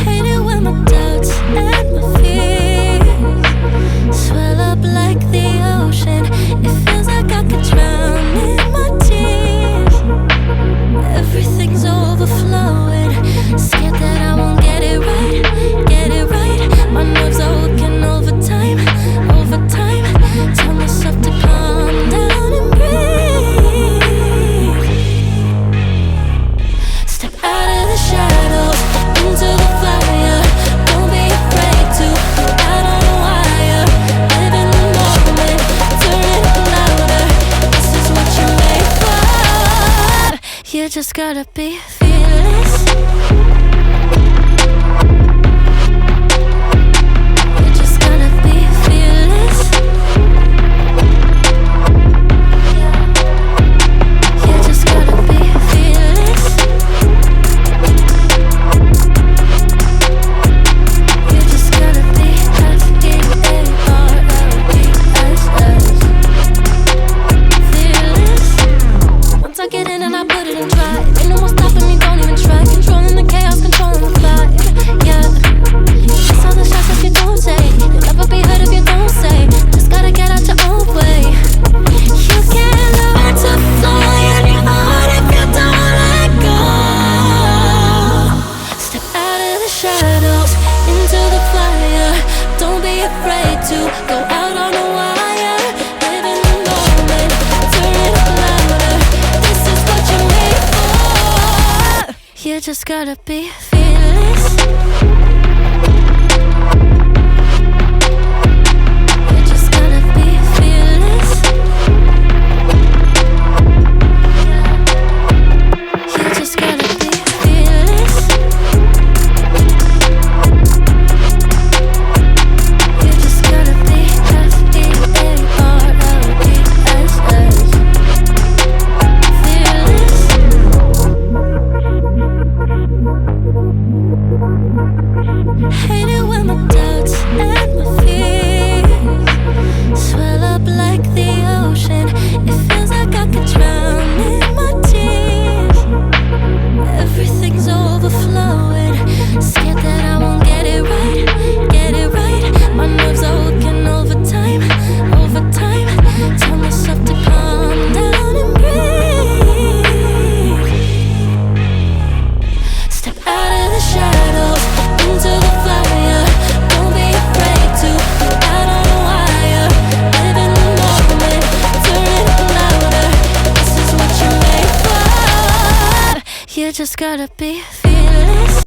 Hate it when my doubts and my fears swell up like the ocean. It feels like I could drown in my tears. Everything's overflowing. Scared that I won't get it right, get it right. My nerves are working overtime, overtime. Tell myself to calm down and breathe. Step out of the shadows into the fire. Don't be afraid to go out on a wire. Live in the moment, turn it up louder. This is what you're made for. You just gotta be fearless. You just gotta be fearless. You just gotta be fearless. You just gotta be fearless. Once I get in and I put it in drive, ain't no more stopping me, don't even try. Controlling the chaos, controlling the vibe, yeah. That's all the shots if you don't say. You'll never be heard if you don't say. Just gotta get out your own way. You can't learn to fly in your heart if you don't let go. Step out of the shadows into the fire. Don't be afraid to go out on a wire. Live in the moment, turn it up louder. This is what you're made for. You just gotta be fearless. You just gotta be fearless. You just gotta be fearless. You just gotta be fearless. Hate it when my doubts and my fears swell up like the ocean. It feels like I could drown in my tears. Everything's overflowing. Scared that I won't get it right, get it right. My nerves are working overtime, overtime. Tell myself to calm down and breathe. Step out of the shadows into the fire. Don't be afraid to go out on a wire. Live in the moment, turn it up louder. This is what you're made for. You just gotta be fearless.